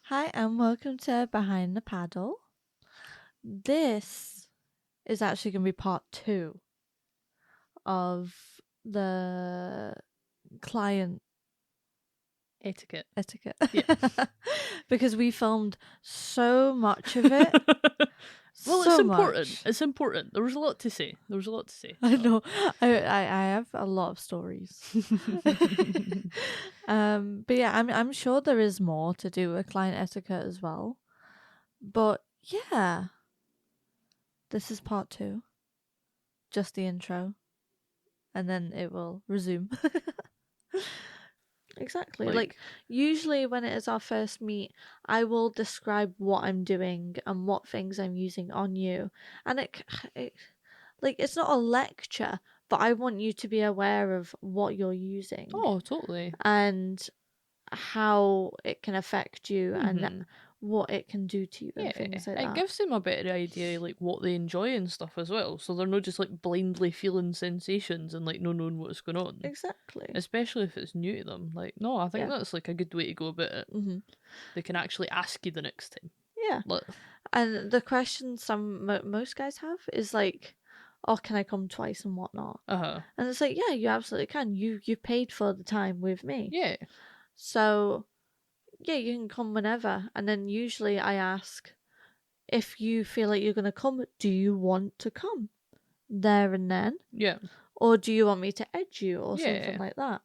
Hi, and welcome to Behind the Paddle. This is actually going to be part 2 of the client Etiquette. Yeah. Because we filmed so much of it. Well, so it's important. much. It's important. There was a lot to say. I know. I have a lot of stories. But yeah, I'm sure there is more to do with client etiquette as well. But yeah, this is part 2. Just the intro. And then it will resume. Exactly. Like, usually when it is our first meet, I will describe what I'm doing and what things I'm using on you. And it's not a lecture, but I want you to be aware of what you're using. Oh, totally. And how it can affect you and what it can do to you and things like that. It gives them a better idea, like, what they enjoy and stuff as well. So they're not just, like, blindly feeling sensations and, like, not knowing what's going on. Exactly. Especially if it's new to them. Like, no, I think that's, like, a good way to go about it. Mm-hmm. They can actually ask you the next time. Yeah. And the question most guys have is, like, oh, can I come twice and whatnot? Uh-huh. And it's like, yeah, you absolutely can. You paid for the time with me. Yeah. So, yeah, you can come whenever. And then usually I ask, if you feel like you're going to come, do you want to come there and then? Yeah. Or do you want me to edge you or something like that?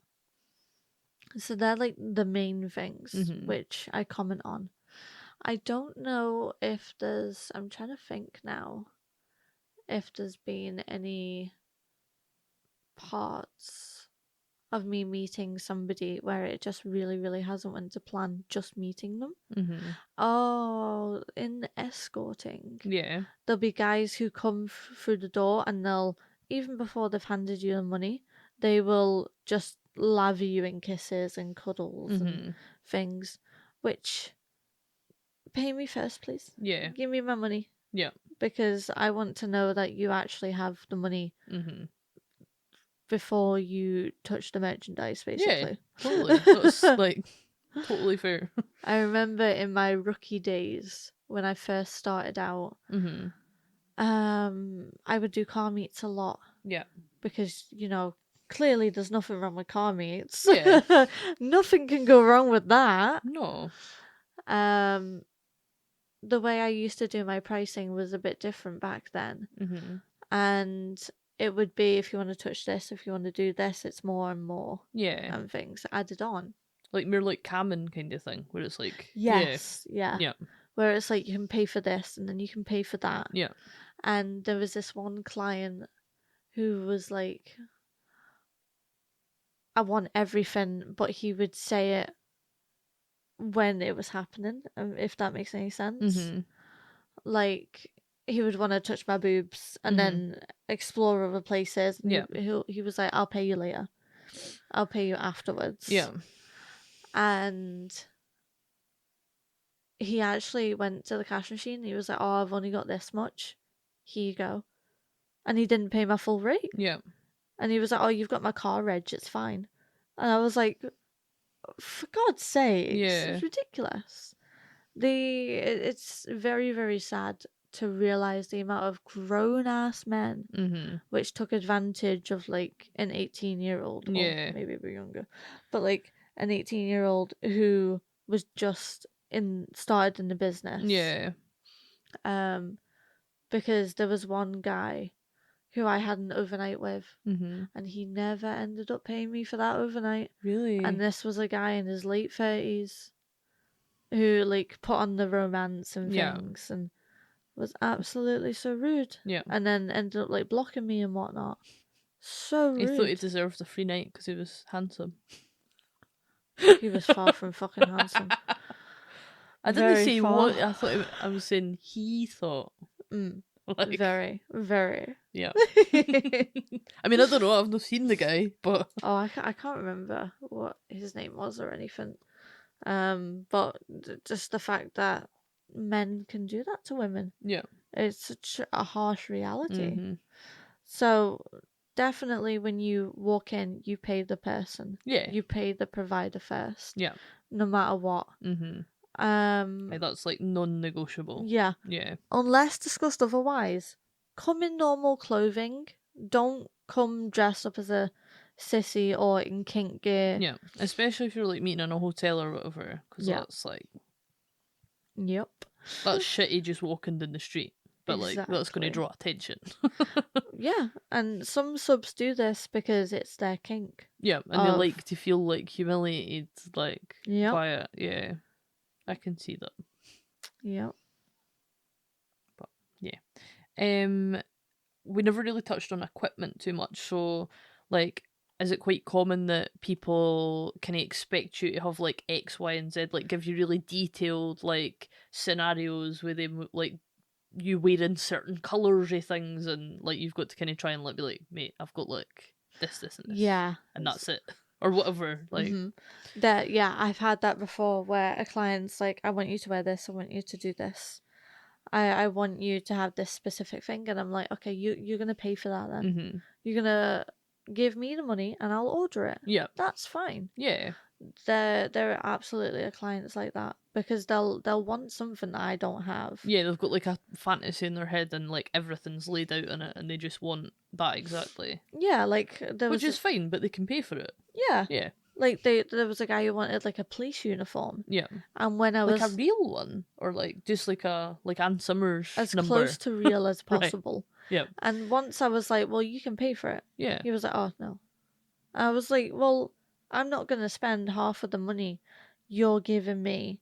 So they're like the main things which I comment on. I don't know if I'm trying to think now, if there's been any parts of me meeting somebody where it just really, really hasn't went to plan, just meeting them. Oh, in escorting. Yeah. There'll be guys who come through the door and they'll, even before they've handed you the money, they will just lather you in kisses and cuddles and things, which, pay me first, please. Yeah. Give me my money. Yeah. Because I want to know that you actually have the money before you touch the merchandise, basically. Yeah, totally. That's, like, totally fair. I remember in my rookie days, when I first started out, I would do car meets a lot. Yeah. Because, clearly there's nothing wrong with car meets. Yeah. Nothing can go wrong with that. No. The way I used to do my pricing was a bit different back then. And it would be, if you want to touch this, if you want to do this, it's more and more. Yeah. And things added on. Like, more like Kamen kind of thing, where it's like... Yes, yeah. Yeah. Where it's like, you can pay for this, and then you can pay for that. Yeah. And there was this one client who was like, I want everything, but he would say it when it was happening, if that makes any sense. Like, he would want to touch my boobs and then explore other places. And he was like, I'll pay you later. I'll pay you afterwards. Yeah. And he actually went to the cash machine and he was like, oh, I've only got this much. Here you go. And he didn't pay my full rate. Yeah. And he was like, oh, you've got my car reg, it's fine. And I was like, for God's sake, it's ridiculous. It's very, very sad to realize the amount of grown-ass men which took advantage of, like, an 18-year-old, or maybe a bit younger, but, like, an 18-year-old who was just started in the business. Yeah. Because there was one guy who I had an overnight with, and he never ended up paying me for that overnight. Really? And this was a guy in his late 30s who, like, put on the romance and things and was absolutely so rude. Yeah. And then ended up, like, blocking me and whatnot. So rude. He thought he deserved a free night because he was handsome. He was far from fucking handsome. I didn't say what. I thought I was saying he thought. Like, very, very. Yeah. I mean, I don't know. I've not seen the guy, but oh, I can't remember what his name was or anything. But just the fact that men can do that to women. Yeah. It's such a harsh reality. So definitely when you walk in, you pay the person. Yeah. You pay the provider first. Yeah. No matter what. That's like non-negotiable. Yeah. Yeah. Unless discussed otherwise, come in normal clothing. Don't come dressed up as a sissy or in kink gear. Yeah, especially if you're like meeting in a hotel or whatever, because that's like, yep, that's shitty just walking down the street. But like, that's going to draw attention. Yeah, and some subs do this because it's their kink. Yeah, and they like to feel like humiliated, like by it. Yeah, I can see that. Yep. But yeah, we never really touched on equipment too much. So, like, is it quite common that people can expect you to have like X, Y, and Z, like give you really detailed like scenarios where they like you wearing certain colours of things, and like you've got to kind of try and like be like, mate, I've got like this, and this, and that's it, or whatever. Like that, I've had that before where a client's like, I want you to wear this, I want you to do this. I want you to have this specific thing, and I'm like, okay, you're gonna pay for that then. You're gonna give me the money and I'll order it. Yeah, that's fine. Yeah, there absolutely are clients like that because they'll want something that I don't have. Yeah, they've got like a fantasy in their head and like everything's laid out in it, and they just want that exactly. Yeah, like which is fine, but they can pay for it. Yeah. Like there was a guy who wanted like a police uniform. Yeah. And when I was like a real one, or like just like a Ann Summers as number. close to real as possible. Right. Yeah. And once I was like, well, you can pay for it. Yeah. He was like, oh no. I was like, well, I'm not gonna spend half of the money you're giving me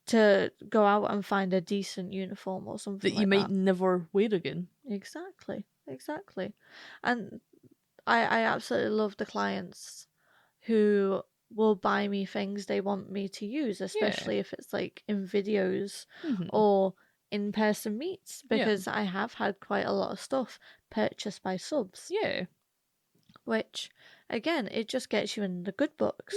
to go out and find a decent uniform or something that you might never wear again. Exactly. And I absolutely love the clients who will buy me things they want me to use, especially if it's like in videos or in-person meets, because I have had quite a lot of stuff purchased by subs. Yeah. Which, again, it just gets you in the good books.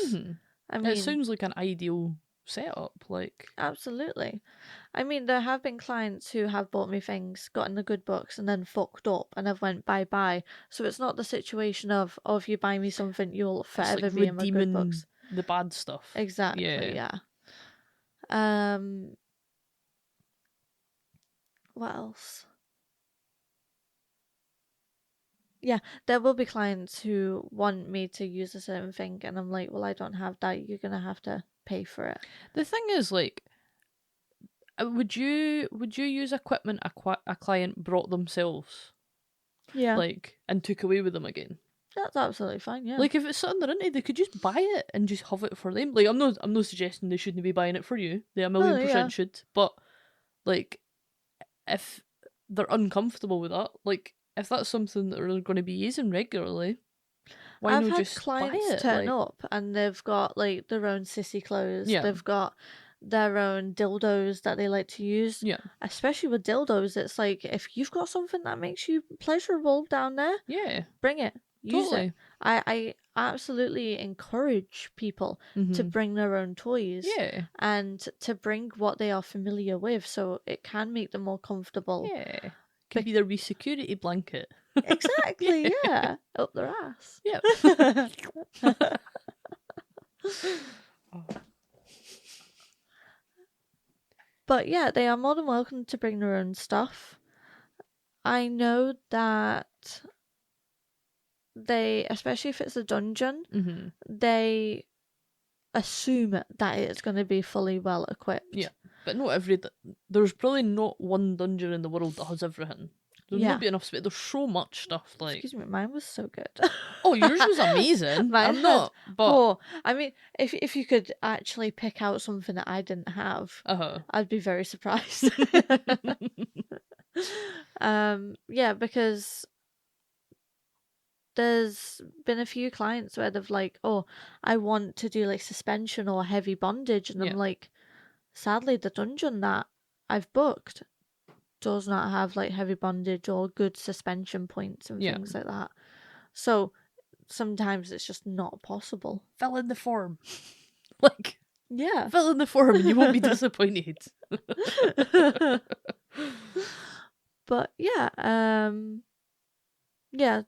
I mean, it sounds like an ideal setup, like. Absolutely. I mean, there have been clients who have bought me things, got in the good books, and then fucked up, and have went bye-bye. So it's not the situation of, oh, if you buy me something, you'll forever like be in my good books. The bad stuff. Exactly, yeah. What else? Yeah, there will be clients who want me to use a certain thing, and I'm like, well, I don't have that. You're gonna have to pay for it. The thing is, like, would you use equipment a client brought themselves? Yeah. Like, and took away with them again? That's absolutely fine, yeah. Like, if it's something they're into, they could just buy it and just have it for them. Like, I'm not suggesting they shouldn't be buying it for you. They 1,000,000% should. But, like, if they're uncomfortable with that, like, if that's something that they're going to be using regularly, why not just buy it? I've had clients turn up and they've got, like, their own sissy clothes. Yeah. They've got their own dildos that they like to use. Yeah. Especially with dildos, it's like, if you've got something that makes you pleasurable down there, bring it. Use it. I absolutely encourage people to bring their own toys and to bring what they are familiar with, so it can make them more comfortable. Yeah. Could be their wee security blanket. Exactly, yeah. Up their ass. Yeah. But yeah, they are more than welcome to bring their own stuff. I know that they, especially if it's a dungeon, they assume that it's going to be fully well equipped. Yeah, but not there's probably not one dungeon in the world that has everything. There's not be enough space. There's so much stuff. Like, excuse me, mine was so good. Oh, yours was amazing. I'm not. But I mean, if you could actually pick out something that I didn't have, I'd be very surprised. Yeah, because there's been a few clients where they've like, oh, I want to do like suspension or heavy bondage, and I'm like, sadly, the dungeon that I've booked does not have like heavy bondage or good suspension points and things like that. So sometimes it's just not possible. Fill in the form. Like, fill in the form and you won't be disappointed. But yeah,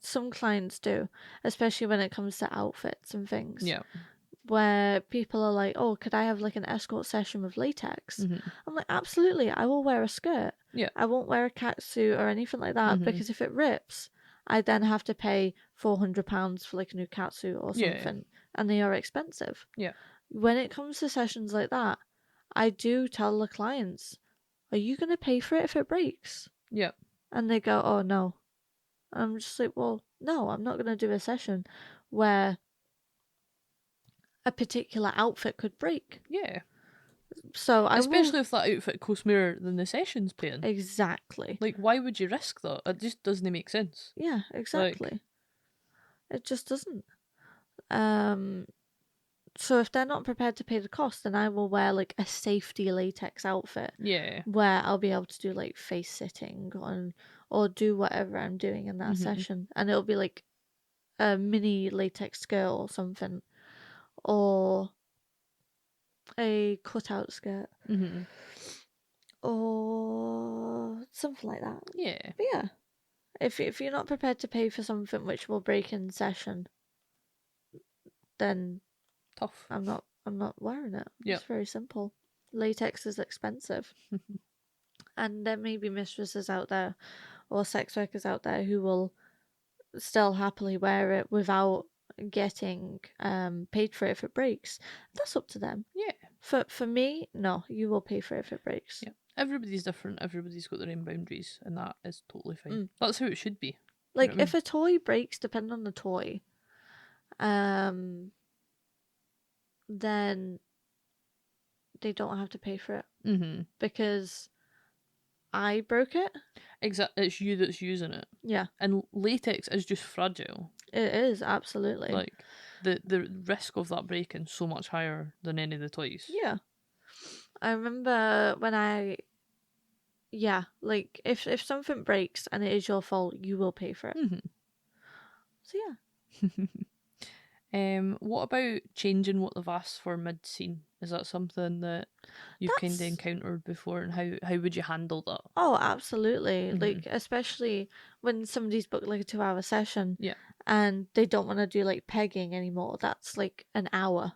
some clients do, especially when it comes to outfits and things. Yeah. where people are like, oh, could I have like an escort session with latex? Mm-hmm. I'm like, absolutely, I will wear a skirt. Yeah. I won't wear a catsuit or anything like that, because if it rips, I then have to pay £400 for like a new catsuit or something, and they are expensive. Yeah. When it comes to sessions like that, I do tell the clients, are you going to pay for it if it breaks? Yeah. And they go, oh no. And I'm just like, well, no, I'm not going to do a session where a particular outfit could break. Yeah. So especially if that outfit costs more than the session's paying. Exactly. Like, why would you risk that? It just doesn't make sense. Yeah, exactly. Like... It just doesn't. So if they're not prepared to pay the cost, then I will wear like a safety latex outfit. Yeah. Where I'll be able to do like face sitting or do whatever I'm doing in that session, and it'll be like a mini latex skirt or something, or a cutout skirt, or something like that. Yeah. But yeah, if you're not prepared to pay for something which will break in session, then tough. I'm not wearing it. Yep. It's very simple. Latex is expensive. And there may be mistresses out there or sex workers out there who will still happily wear it without getting paid for it if it breaks. That's up to them. Yeah. For me, no, you will pay for it if it breaks. Yeah. Everybody's different. Everybody's got their own boundaries, and that is totally fine. That's how it should be. Like, if a toy breaks, depending on the toy, then they don't have to pay for it. Because I broke it. Exactly. It's you that's using it. Yeah. And latex is just fragile. It is, absolutely. Like, the risk of that breaking so much higher than any of the toys. Yeah. I remember when like, if something breaks and it is your fault, you will pay for it. So yeah. What about changing what they've asked for mid-scene? Is that something that you've kind of encountered before, and how would you handle that? Oh, absolutely. Like, especially when somebody's booked like a 2-hour session, and they don't want to do like pegging anymore. That's like an hour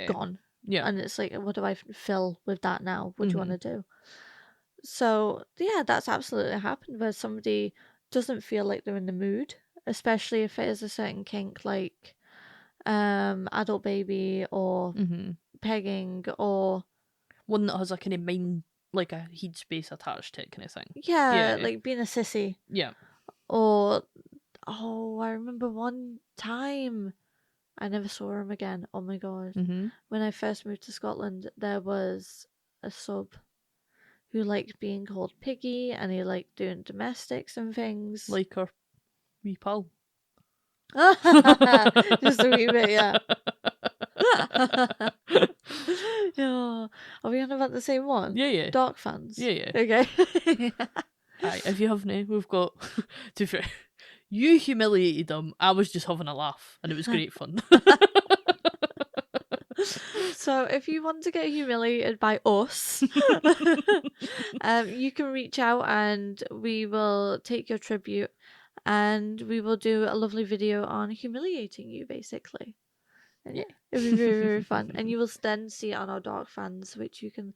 gone. Yeah. And it's like, what do I fill with that now? What do you want to do? So yeah, that's absolutely happened, where somebody doesn't feel like they're in the mood, especially if it is a certain kink, like adult baby or pegging, or one that has a kind of mind, like a heat space attached to it kind of thing. Yeah, like being a sissy. Yeah. Or, I remember one time I never saw him again. Oh my god. When I first moved to Scotland, there was a sub who liked being called Piggy, and he liked doing domestics and things. Like our wee pal. Just a wee bit, yeah. Yeah. Are we on about the same one? Yeah. Dark fans? Yeah. Okay. Aye, if you haven't, we've got... to be fair, you humiliated them. I was just having a laugh, and it was great fun. So if you want to get humiliated by us, you can reach out and we will take your tribute, and we will do a lovely video on humiliating you, basically. And yeah, it'll be very, very fun. And you will then see it on our Dark Fans, which you can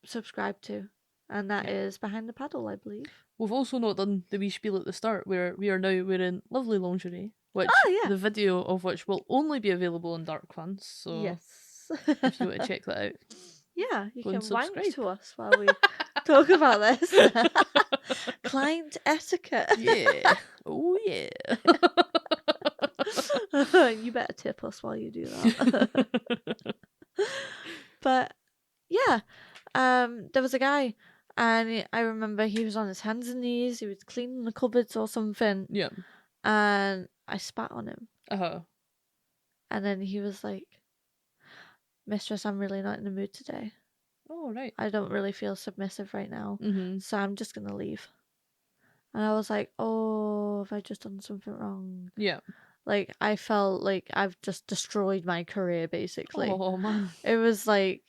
subscribe to. And that is Behind the Paddle, I believe. We've also not done the wee spiel at the start, where we are now wearing lovely lingerie, which the video of which will only be available on Dark Fans. So yes, if you want to check that out, yeah, you can wank to us while we talk about this. Client etiquette. Yeah. Oh yeah. You better tip us while you do that. But yeah, there was a guy, and I remember he was on his hands and knees. He was cleaning the cupboards or something. Yeah. And I spat on him. And then he was like, "Mistress, I'm really not in the mood today. Oh, right. I don't really feel submissive right now. So I'm just going to leave." And I was like, oh, have I just done something wrong? Yeah. Like, I felt like I've just destroyed my career, basically. Oh, man. It was like,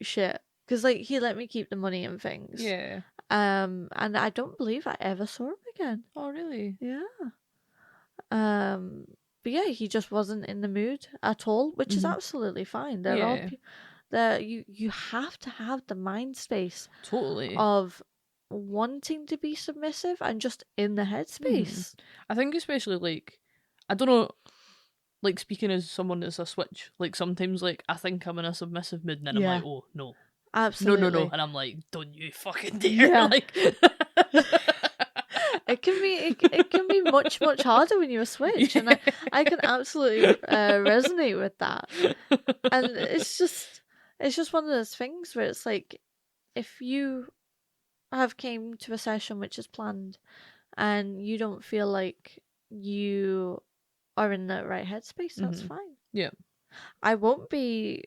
shit. Because, like, he let me keep the money and things. Yeah. And I don't believe I ever saw him again. Oh, really? Yeah. yeah, he just wasn't in the mood at all, which is absolutely fine. They're all you have to have the mind space of wanting to be submissive and just in the headspace. I think especially like, I don't know, like speaking as someone that's a switch, like sometimes like I think I'm in a submissive mood and then I'm like, oh no. Absolutely. No, and I'm like, don't you fucking dare. Like it can be much harder when you're a switch, and I can absolutely resonate with that. And it's just one of those things where it's like, if you have came to a session which is planned and you don't feel like you are in the right headspace, that's fine. Yeah. I won't be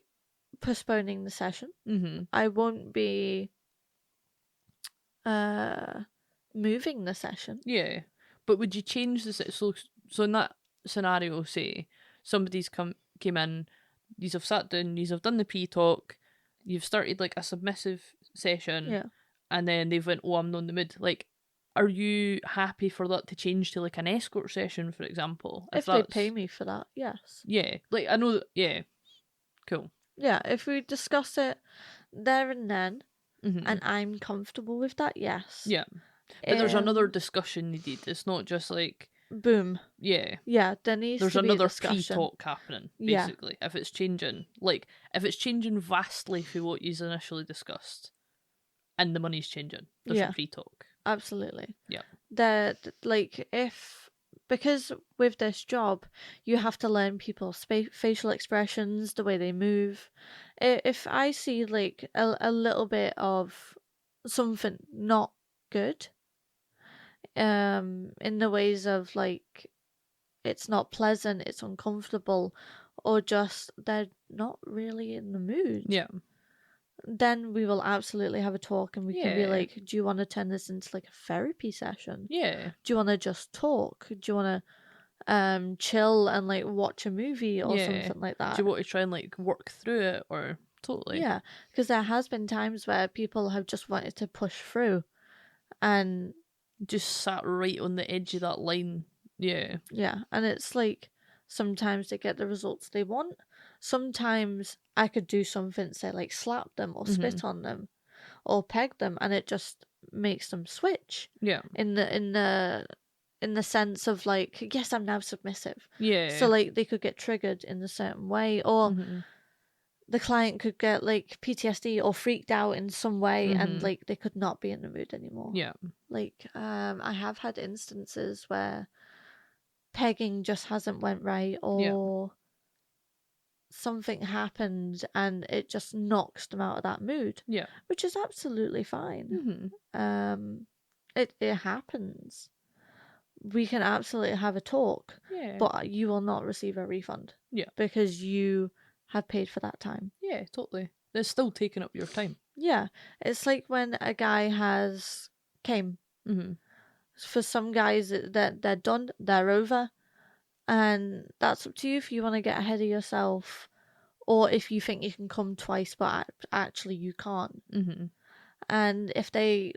postponing the session. I won't be moving the session. Yeah. But would you change the so in that scenario, say somebody's came in, you have sat down, you have done the pre-talk, you've started like a submissive session, and then they've went, oh, I'm not in the mood. Like, are you happy for that to change to like an escort session, for example? If they pay me for that, yes. Yeah, like I know. Yeah, cool. Yeah, if we discuss it there and then, and I'm comfortable with that, yes. Yeah, but there's another discussion needed. It's not just like boom. Yeah. Yeah, there needs there's to be another discussion. pre-talk happening, basically. If it's changing, like if it's changing vastly from what you initially discussed, and the money's changing, there's a pre-talk. Absolutely. Yeah. Like because with this job, you have to learn people's facial expressions, the way they move. If I see like a little bit of something not good, in the ways of like, it's not pleasant, it's uncomfortable, or just they're not really in the mood. Yeah. Then we will absolutely have a talk, and we can be like, do you want to turn this into like a therapy session? Yeah. Do you want to just talk? Do you want to chill and like watch a movie or something like that? Do you want to try and like work through it, or totally? Yeah, because there has been times where people have just wanted to push through and just sat right on the edge of that line. Yeah. Yeah, and it's like sometimes they get the results they want. Sometimes I could do something, say like slap them or spit on them or peg them, and it just makes them switch. Yeah. In the sense of like, yes, I'm now submissive. Yeah. So like they could get triggered in a certain way, or the client could get like PTSD or freaked out in some way, and like they could not be in the mood anymore. Yeah. Like I have had instances where pegging just hasn't went right, or something happened and it just knocks them out of that mood. Yeah. Which is absolutely fine. It happens. We can absolutely have a talk. Yeah. But you will not receive a refund. Yeah. Because you have paid for that time. Yeah, totally. They're still taking up your time. Yeah. It's like when a guy came. For some guys, they're done, they're over, and that's up to you if you want to get ahead of yourself, or if you think you can come twice, but actually you can't. And if they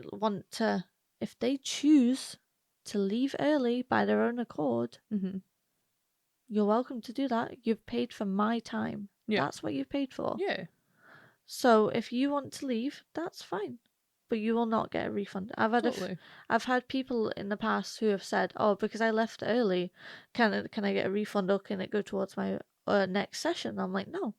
choose to leave early by their own accord, you're welcome to do that. You've paid for my time. Yeah. That's what you've paid for. Yeah. So if you want to leave, that's fine. But you will not get a refund. I've had people in the past who have said, "Oh, because I left early, can I get a refund, or can it go towards my next session?" I'm like, no,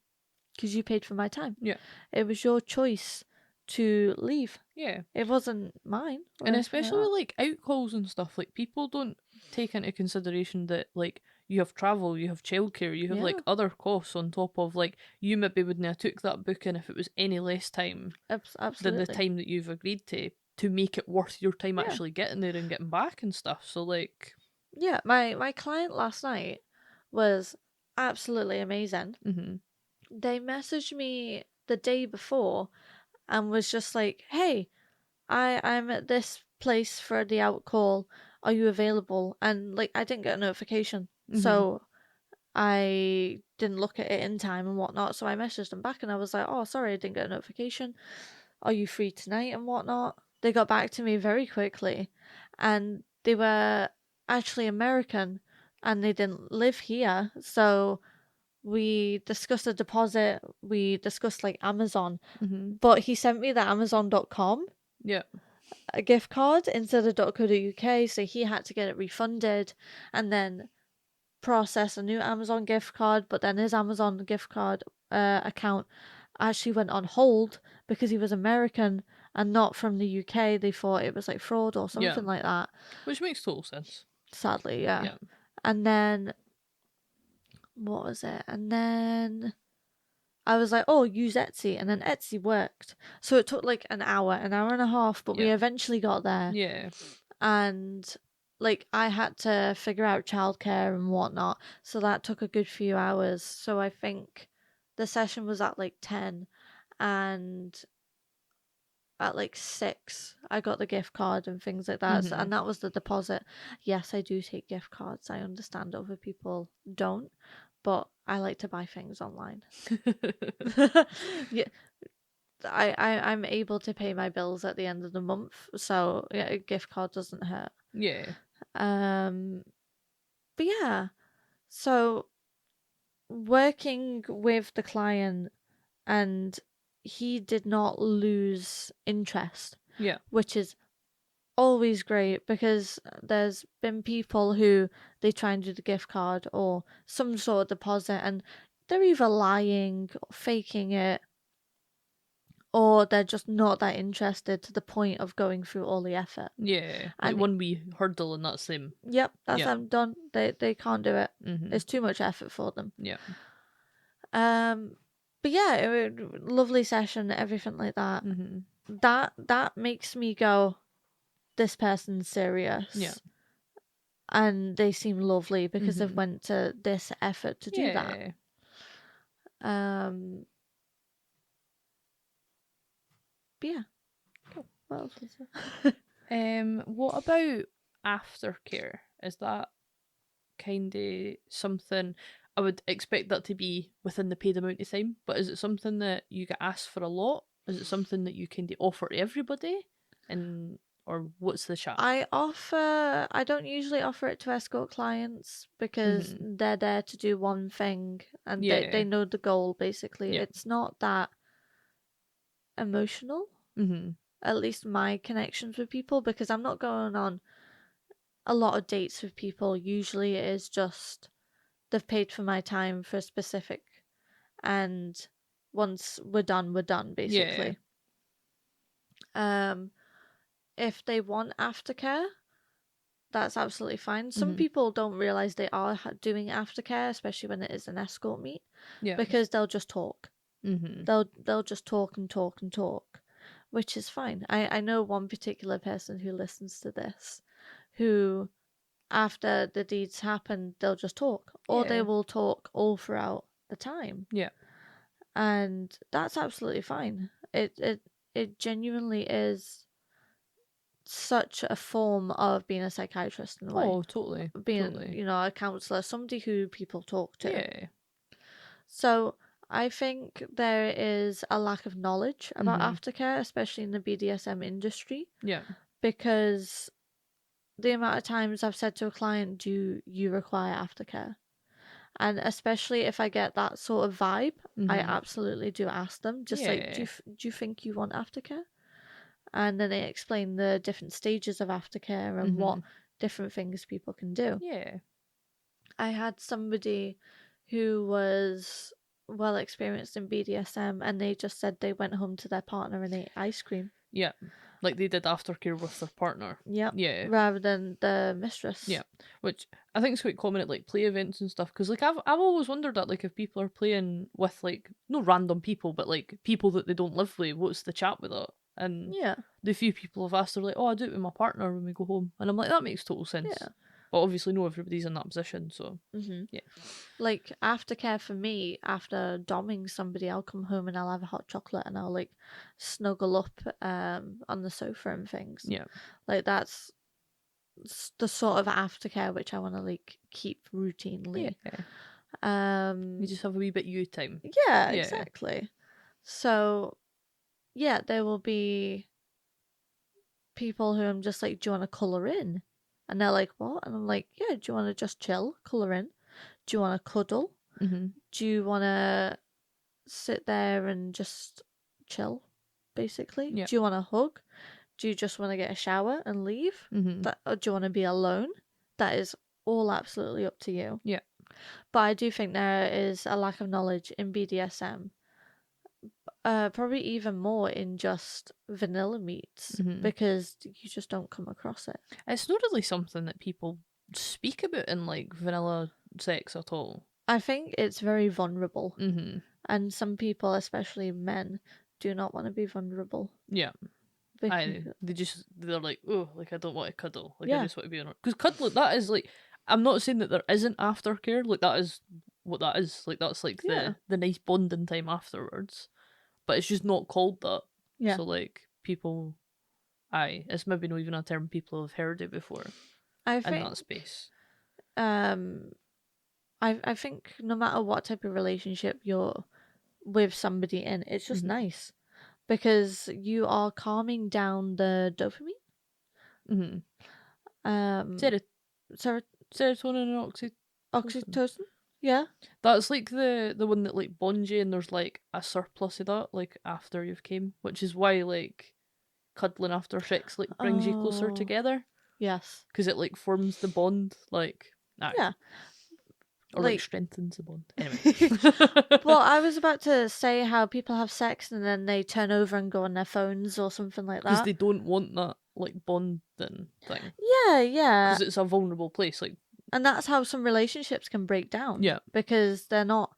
because you paid for my time. Yeah, it was your choice to leave. Yeah, it wasn't mine. And especially with like out calls and stuff, like people don't take into consideration that like you have travel, you have childcare, you have like other costs on top of like you maybe wouldn't have took that booking if it was any less time than the time that you've agreed to make it worth your time actually getting there and getting back and stuff. So like, yeah, my client last night was absolutely amazing. They messaged me the day before and was just like, "Hey, I'm at this place for the out call. Are you available?" And like, I didn't get a notification. So I didn't look at it in time and whatnot. So I messaged them back and I was like, "Oh, sorry, I didn't get a notification. Are you free tonight?" and whatnot. They got back to me very quickly, and they were actually American, and they didn't live here. So we discussed a deposit. We discussed like Amazon, but he sent me the Amazon.com. Yeah. A gift card instead of .co.uk, so he had to get it refunded and then process a new Amazon gift card, but then his Amazon gift card account actually went on hold because he was American and not from the UK. They thought it was like fraud or something like that. Which makes total sense. Sadly, yeah. And then, what was it? And then I was like, oh, use Etsy. And then Etsy worked. So it took like an hour and a half, but we eventually got there. Yeah. And like I had to figure out childcare and whatnot. So that took a good few hours. So I think the session was at like 10 and at like 6 I got the gift card and things like that. So, and that was the deposit. Yes, I do take gift cards. I understand other people don't, but I like to buy things online. Yeah, I'm able to pay my bills at the end of the month, so yeah, a gift card doesn't hurt. Yeah. But yeah, so working with the client, and he did not lose interest. Yeah. Which is always great, because there's been people who they try and do the gift card or some sort of deposit and they're either lying or faking it, or they're just not that interested to the point of going through all the effort. Yeah, like one wee hurdle and that's them. Yep, that's them done. They can't do it. Mm-hmm. It's too much effort for them. Yeah. But yeah, lovely session, everything like that. Mm-hmm. That makes me go, this person's serious. Yeah. And they seem lovely because they've went to this effort to do that. But yeah. Cool. What else was there? What about aftercare? Is that kind of something? I would expect that to be within the paid amount of time, but is it something that you get asked for a lot? Is it something that you kind of offer to everybody? Or what's the chat? I don't usually offer it to escort clients because they're there to do one thing and they know the goal, basically. It's not that emotional. At least my connections with people, because I'm not going on a lot of dates with people. Usually it is just they've paid for my time for a specific, and once we're done, basically. If they want aftercare, that's absolutely fine. Some people don't realize they are doing aftercare, especially when it is an escort meet, because they'll just talk. They'll just talk and talk and talk, which is fine. I know one particular person who listens to this, who after the deeds happen, they'll just talk, or they will talk all throughout the time. Yeah, and that's absolutely fine. It genuinely is such a form of being a psychiatrist in a way. Oh, totally. Being, totally. A counselor, somebody who people talk to. Yeah. So I think there is a lack of knowledge about aftercare, especially in the BDSM industry. Yeah. Because the amount of times I've said to a client, do you require aftercare? And especially if I get that sort of vibe, I absolutely do ask them, just like, do you think you want aftercare? And then they explain the different stages of aftercare and what different things people can do. Yeah. I had somebody who was well experienced in BDSM, and they just said they went home to their partner and ate ice cream. Yeah. Like they did aftercare with their partner. Yep. Yeah. Rather than the mistress. Yeah. Which I think is quite common at like play events and stuff. Because like I've always wondered that, like, if people are playing with like no random people, but like people that they don't live with, what's the chat with it? And the few people have asked, they're like, oh, I do it with my partner when we go home. And I'm like, that makes total sense. Yeah. But obviously, no, everybody's in that position, so yeah. Like aftercare for me, after doming somebody, I'll come home and I'll have a hot chocolate and I'll like snuggle up on the sofa and things. Yeah, like that's the sort of aftercare which I want to like keep routinely. Yeah. You just have a wee bit you time. Yeah, exactly. So yeah, there will be people who I'm just like, do you want to colour in? And they're like, what? And I'm like, yeah, do you want to just chill, colour in? Do you want to cuddle? Mm-hmm. Do you want to sit there and just chill, basically? Yeah. Do you want to hug? Do you just want to get a shower and leave? Mm-hmm. Or do you want to be alone? That is all absolutely up to you. Yeah. But I do think there is a lack of knowledge in BDSM. Probably even more in just vanilla meats, because you just don't come across it. It's not really something that people speak about in like vanilla sex at all. I think it's very vulnerable. Mm-hmm. And some people, especially men, do not want to be vulnerable. Yeah. They're like, oh, like I don't want to cuddle. Like I just want to be on. Because cuddle, that is like, I'm not saying that there isn't aftercare. Like that is what that is. Like that's like the nice bonding time afterwards. But it's just not called that. Yeah. So like people, it's maybe not even a term people have heard it before. I think in that space. I think no matter what type of relationship you're with somebody in, it's just nice because you are calming down the dopamine. Serotonin and oxytocin. Yeah, that's like the one that like bonds you, and there's like a surplus of that like after you've came, which is why like cuddling after sex like brings you closer together. Yes, because it like forms the bond, like yeah, or like strengthens the bond. Anyway, well, I was about to say how people have sex and then they turn over and go on their phones or something like that because they don't want that like bonding thing. Yeah, because it's a vulnerable place, like, and that's how some relationships can break down. Yeah, because they're not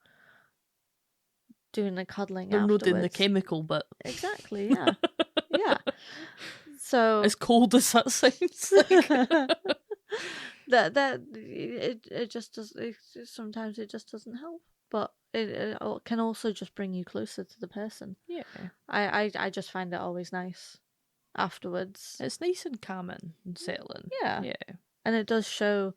doing the cuddling. They're afterwards. not doing the chemical bit. Exactly. Yeah. Yeah. So as cold as that sounds, like. that it just does. Sometimes it just doesn't help, but it can also just bring you closer to the person. Yeah. I just find it always nice afterwards. It's nice and calming and settling. Yeah. Yeah. And it does show,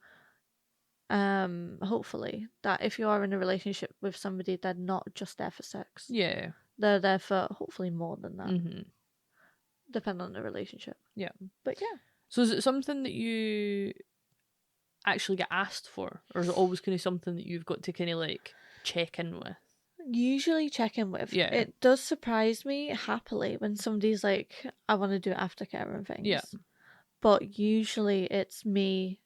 hopefully, that if you are in a relationship with somebody, they're not just there for sex. Yeah. They're there for hopefully more than that. Mm-hmm. Depending on the relationship. Yeah. But yeah. So is it something that you actually get asked for? Or is it always kind of something that you've got to kind of like check in with? Usually check in with. Yeah. It does surprise me happily when somebody's like, I want to do aftercare and things. Yeah. But usually it's me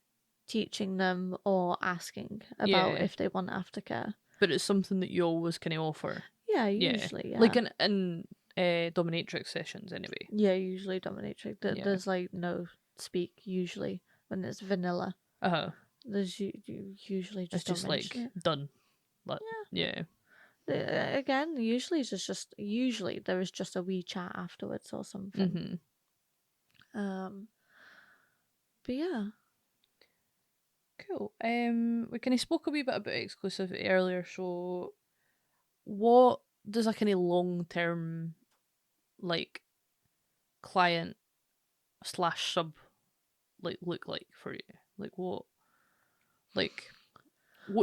teaching them or asking about if they want aftercare. But it's something that you always kind of offer. Yeah, usually, yeah. Like in dominatrix sessions, anyway. Yeah, usually dominatrix. There's like no speak usually when it's vanilla. There's usually just it's just like done. Like, yeah. Again, usually usually there is just a wee chat afterwards or something. But yeah. Cool. We kind of spoke a wee bit about exclusivity earlier, so what does a kind of long-term like client / sub like look like for you? Like what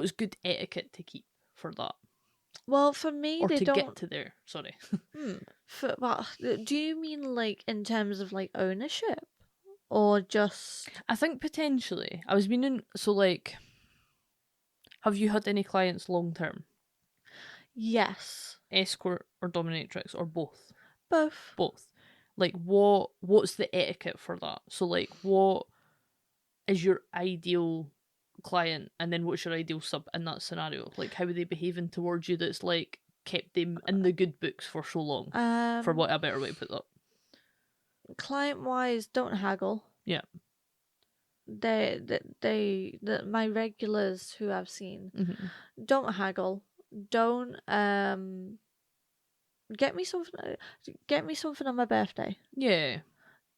is good etiquette to keep for that? Well, for me, or they to don't get to there. Sorry. Well, do you mean like in terms of like ownership, or just? I think potentially. I was meaning so like. Have you had any clients long term? Yes. Escort or dominatrix or both? Both. Both. Like what's the etiquette for that? So like what is your ideal client, and then what's your ideal sub in that scenario? Like how are they behaving towards you that's like kept them in the good books for so long? For what a better way to put that. Client wise, don't haggle. Yeah. My regulars who I've seen, don't haggle. Don't get me something on my birthday. Yeah.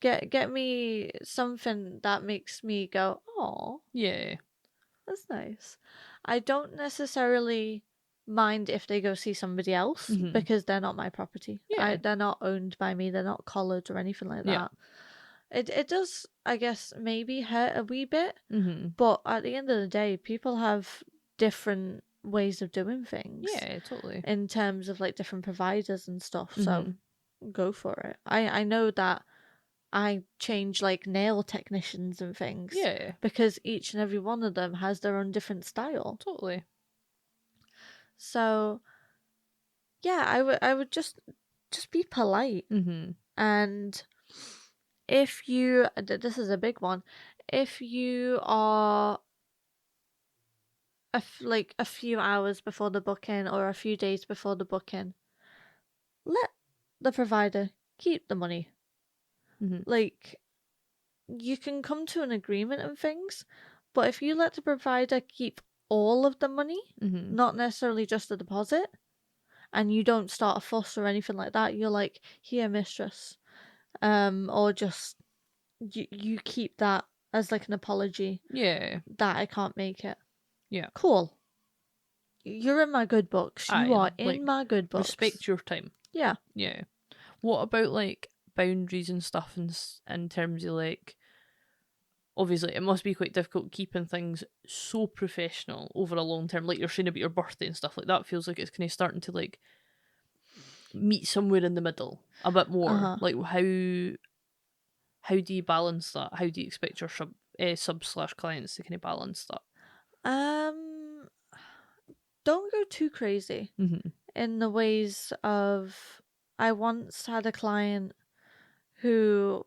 Get me something that makes me go, oh. Yeah. That's nice. I don't necessarily mind if they go see somebody else because they're not my property. Yeah. They're not owned by me. They're not collared or anything like that. It does, I guess, maybe hurt a wee bit, but at the end of the day, people have different ways of doing things. Yeah, totally. In terms of like different providers and stuff, so go for it. I know that I change like nail technicians and things. Yeah. Because each and every one of them has their own different style. Totally. So yeah, I would just be polite. Mm-hmm. And if you, this is a big one, if you are like a few hours before the booking or a few days before the booking, let the provider keep the money. Mm-hmm. Like, you can come to an agreement and things, but if you let the provider keep all of the money, Mm-hmm. not necessarily just the deposit, and you don't start a fuss or anything like that, you're like, here, mistress, or just you keep that as like an apology. Yeah. That I can't make it. Yeah. Cool. You're in my good books. You are in like, my good books. respect your time. Yeah. Yeah. What about like boundaries and stuff in terms of like, obviously it must be quite difficult keeping things so professional over a long term, like you're saying about your birthday and stuff like that. Feels like it's kind of starting to like meet somewhere in the middle a bit more. Uh-huh. Like how do you balance that? How do you expect your sub / clients to kind of balance that? Don't go too crazy in the ways of, I once had a client who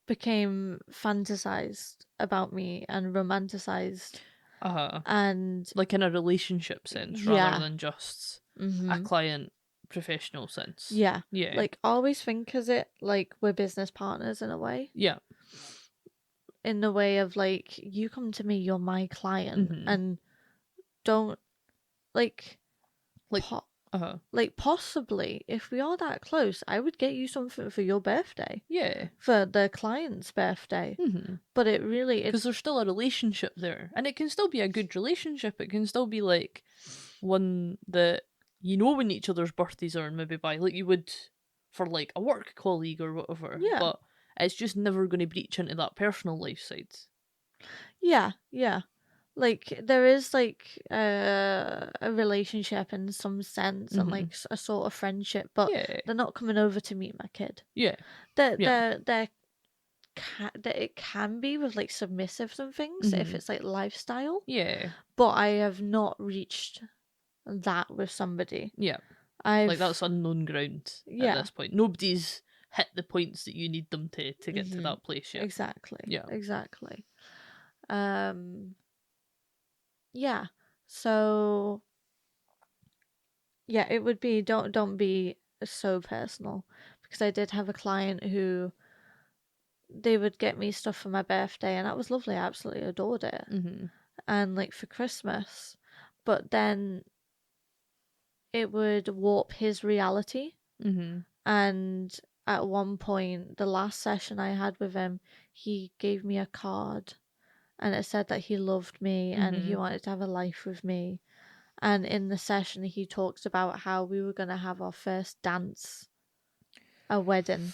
became fantasized about me and romanticized, and like in a relationship sense rather than just a client professional sense. Yeah. Yeah. Like, always think of it like we're business partners in a way. Yeah. In the way of like, you come to me, you're my client, and don't like like possibly if we are that close, I would get you something for your birthday. Yeah. For the client's birthday. But it really, because there's still a relationship there, and it can still be a good relationship. It can still be like one that you know when each other's birthdays are, and maybe by like you would for like a work colleague or whatever. Yeah. But it's just never going to breach into that personal life side. Yeah. Like, there is like a relationship in some sense, and like a sort of friendship, but they're not coming over to meet my kid. Yeah. They're that it can be with like submissives and things if it's like lifestyle. Yeah. But I have not reached that with somebody. Yeah. Like, that's unknown ground at this point. Nobody's hit the points that you need them to get to that place yet. Exactly. Yeah. Exactly. Yeah. So yeah, it would be, don't be so personal, because I did have a client who they would get me stuff for my birthday, and that was lovely. I absolutely adored it. And like for Christmas, but then it would warp his reality. And at one point, the last session I had with him, he gave me a card, and it said that he loved me and he wanted to have a life with me. And in the session, he talked about how we were going to have our first dance, a wedding.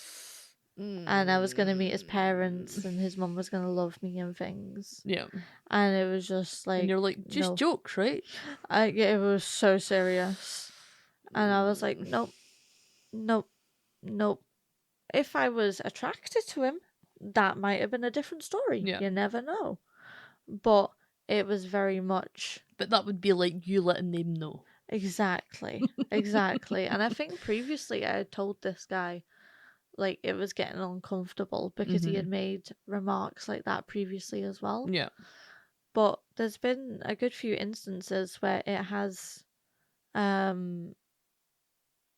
And I was going to meet his parents, and his mum was going to love me and things. Yeah. And it was just like... And you're like, just no. jokes, right? It was so serious. And I was like, nope. If I was attracted to him, that might have been a different story. Yeah. You never know. But it was very much... But that would be like you letting them know. Exactly. And I think previously I had told this guy, like, it was getting uncomfortable because he had made remarks like that previously as well. Yeah. But there's been a good few instances where it has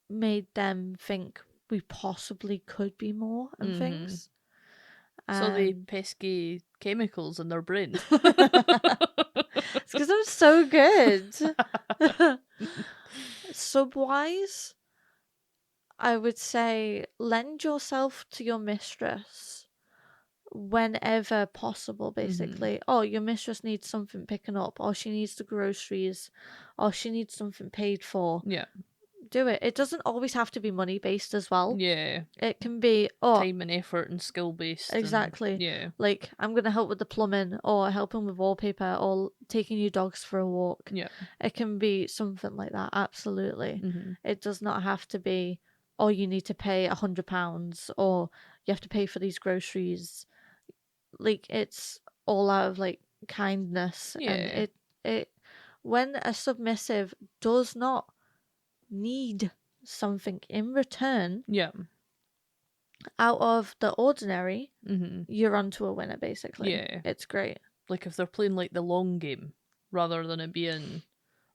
made them think we possibly could be more and things. So the pesky chemicals in their brain. It's because I'm so good. Subwise, I would say lend yourself to your mistress whenever possible, basically. Oh, your mistress needs something picking up, or she needs the groceries, or she needs something paid for. Yeah. Do it. It doesn't always have to be money based as well. Yeah. It can be time and effort and skill based. Exactly. Yeah. Like, I'm gonna help with the plumbing, or helping with wallpaper, or taking your dogs for a walk. Yeah. It can be something like that. Absolutely. It does not have to be oh, you need to pay £100, or you have to pay for these groceries. Like, it's all out of like kindness. And it when a submissive does not need something in return, out of the ordinary, you're onto a winner, basically. It's great. Like, if they're playing like the long game rather than it being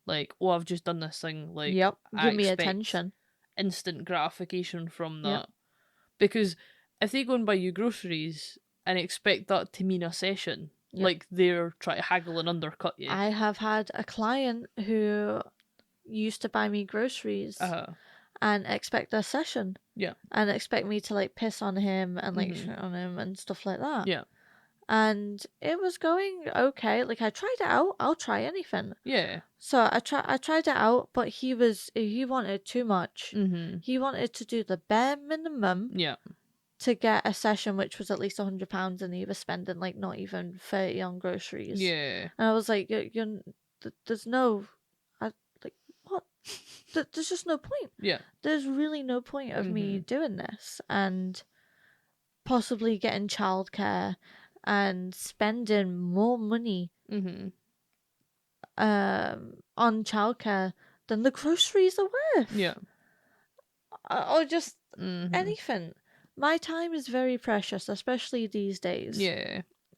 like, oh, I've just done this thing, like, give me attention, instant gratification from that. Because if they go and buy you groceries and expect that to mean a session, like, they're trying to haggle and undercut you. I have had a client who used to buy me groceries and expect a session. And expect me to like piss on him and like shit on him and stuff like that. And it was going okay. Like, I tried it out. I'll try anything. So I tried it out, but he wanted too much. He wanted to do the bare minimum. To get a session, which was at least £100, and he was spending like not even 30 on groceries. And I was like, there's no, like, what? There's just no point. There's really no point of me doing this and possibly getting childcare and spending more money on childcare than the groceries are worth. Or just anything. My time is very precious, especially these days.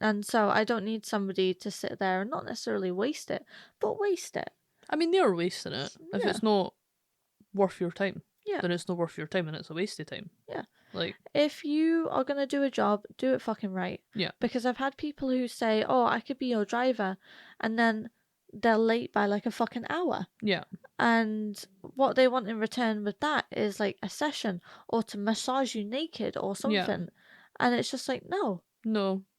And so I don't need somebody to sit there and not necessarily waste it, but waste it. I mean, they're wasting it. If it's not worth your time, then it's not worth your time and it's a waste of time. Like, if you are going to do a job, do it fucking right. Because I've had people who say, oh, I could be your driver, and then they're late by like a fucking hour. And what they want in return with that is like a session or to massage you naked or something. And it's just like, no.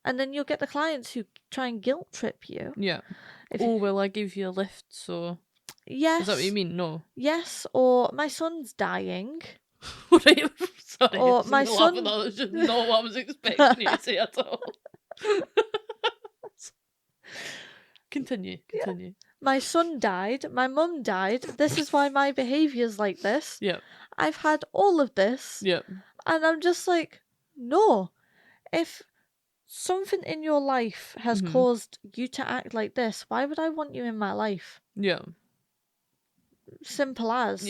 And then you'll get the clients who try and guilt trip you. Well, I gave you a lift, so... Yes. Is that what you mean? No. Yes, or my son's dying. Right, sorry. Or my son... That was just not what I was expecting you to say at all. Continue. My son died. My mum died. This is why my behaviour's like this. I've had all of this. And I'm just like, no. If something in your life has caused you to act like this, why would I want you in my life? Simple as.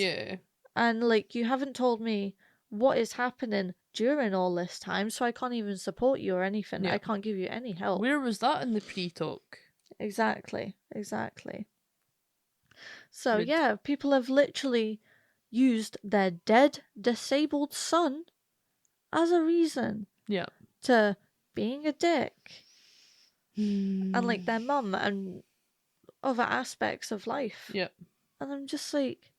And like, you haven't told me what is happening during all this time, so I can't even support you or anything. I can't give you any help. Where was that in the pre-talk? Exactly. So yeah, people have literally used their dead, disabled son as a reason to being a dick. And like their mum and other aspects of life. And I'm just like,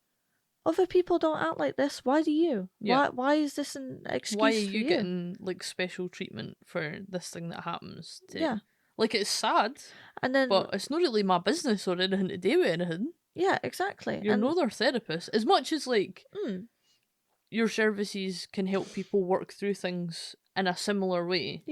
other people don't act like this. Why do you? Why is this an excuse Why are for you getting like special treatment for this thing that happens to... Like, it's sad, but it's not really my business or anything to do with anything. Exactly. You're not their therapist. As much as, like, your services can help people work through things in a similar way,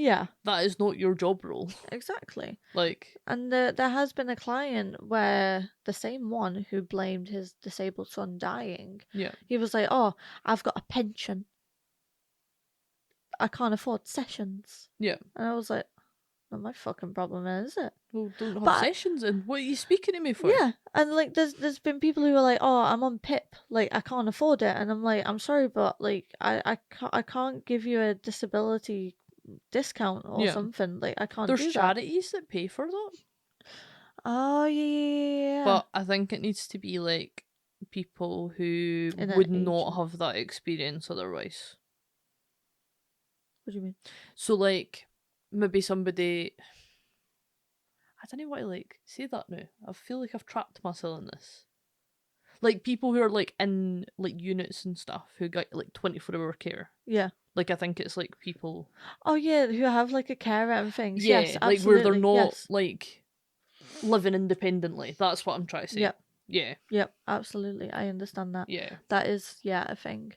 that is not your job role. Exactly. Like... And there has been a client where the same one who blamed his disabled son dying, he was like, oh, I've got a pension. I can't afford sessions. And I was like, not my fucking problem, is it? Well, don't have sessions in. What are you speaking to me for? And like, there's been people who are like, oh, I'm on PIP, like I can't afford it, and I'm like, I'm sorry, but like I can't give you a disability discount or something. Like, I can't. There's charities that pay for that. Oh yeah. But I think it needs to be like people who would not have that experience otherwise. What do you mean? So like, maybe somebody... I don't know what to like say that now. I feel like I've trapped myself in this. Like, people who are like in like units and stuff who get like 24-hour care. Like, I think it's like people... Oh yeah, who have like a carer and things. Yeah, yes, like absolutely. where they're not like living independently. That's what I'm trying to say. Yep, absolutely. I understand that. That is, a thing.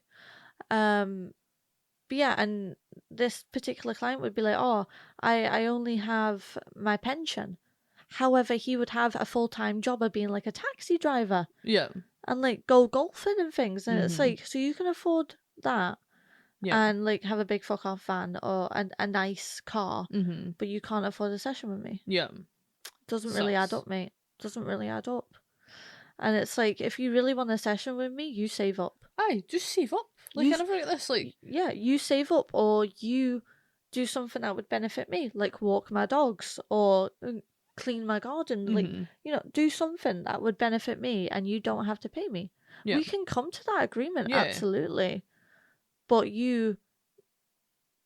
But yeah, and this particular client would be like, oh, I only have my pension. However, he would have a full-time job of being like a taxi driver. And like go golfing and things. And it's like, so you can afford that. Yeah. And like have a big fuck off van or a nice car, but you can't afford a session with me. Yeah. Doesn't really add up, mate. Doesn't really add up. And it's like, if you really want a session with me, you save up. Aye, just save up. Like, I never get this, like... Yeah, you save up, or you do something that would benefit me, like walk my dogs, or clean my garden. Like, you know, do something that would benefit me, and you don't have to pay me. Yeah. We can come to that agreement, absolutely. But you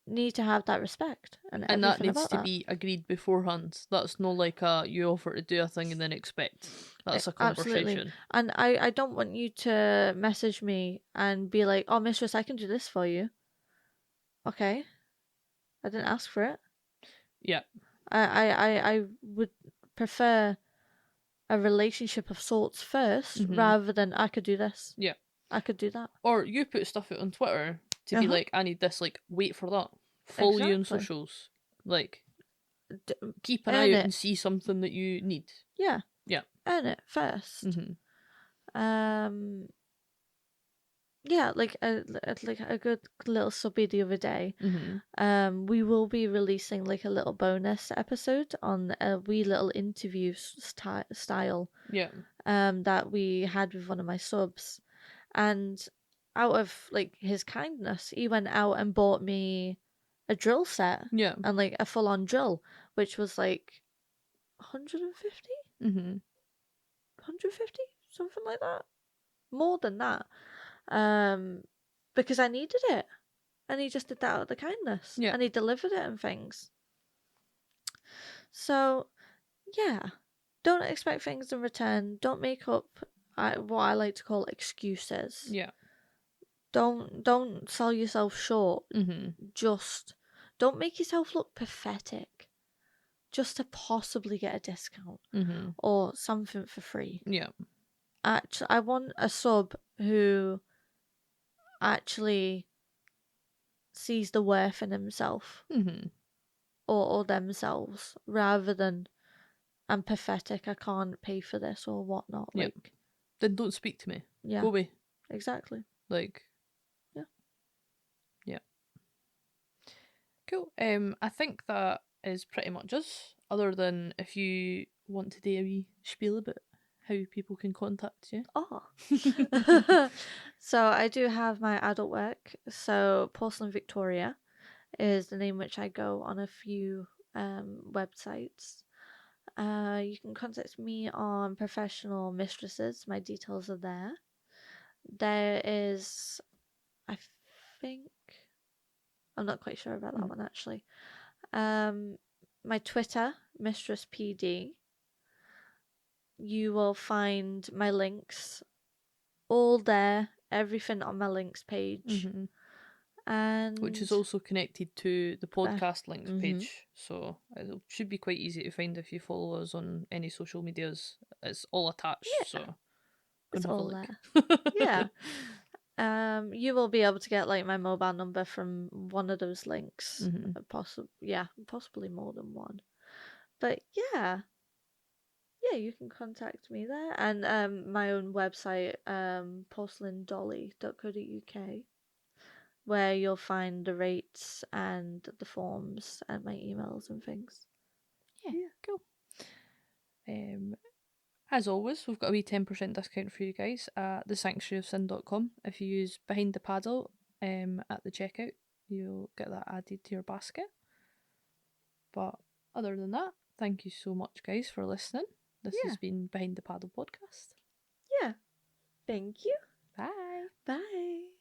need to have that respect and that needs to be agreed beforehand. That's not like you offer to do a thing and then expect. That's a conversation. Absolutely. And I don't want you to message me and be like, oh, mistress, I can do this for you. Okay, I didn't ask for it. Yeah. I would prefer a relationship of sorts first, rather than I could do this. Yeah. I could do that. Or you put stuff out on Twitter to be like, I need this, like, wait for that. Follow you on socials. Like, keep an eye out and see something that you need. Yeah. Yeah. Earn it first. Yeah, like a good little subby the other day. We will be releasing like a little bonus episode on a wee little interview style. Yeah. That we had with one of my subs, and out of like his kindness, he went out and bought me a drill set. Yeah. And like a full on drill, which was like 150. 150, something like that. More than that. Because I needed it, and he just did that out of the kindness, and he delivered it and things. So, yeah, don't expect things in return. Don't make up what I like to call excuses. Yeah. Don't sell yourself short. Just don't make yourself look pathetic, just to possibly get a discount or something for free. Yeah. Actually, I want a sub who actually sees the worth in himself or themselves, rather than I'm pathetic, I can't pay for this or whatnot. Yep. Like, then don't speak to me. Yeah. Go away. Exactly. Like, yeah. Cool. I think that is pretty much us, other than if you want to do a wee spiel about how people can contact you. Oh. So I do have my adult work. So Porcelain Victoria is the name which I go on a few websites. You can contact me on Professional Mistresses. My details are there. There is, I think, I'm not quite sure about that one actually. My Twitter, Mistress PD. You will find my links all there, everything on my links page. And which is also connected to the podcast links page, so it should be quite easy to find if you follow us on any social medias. It's all attached, so it's all there. Yeah. You will be able to get like my mobile number from one of those links. Possibly more than one. But yeah, you can contact me there, and my own website, porcelaindolly.co.uk, where you'll find the rates and the forms and my emails and things. Yeah, cool. As always, we've got a wee 10% discount for you guys at thesanctuaryofsin.com. If you use Behind the Paddle at the checkout, you'll get that added to your basket. But other than that, thank you so much, guys, for listening. This has been Behind the Paddle podcast. Yeah. Thank you. Bye. Bye.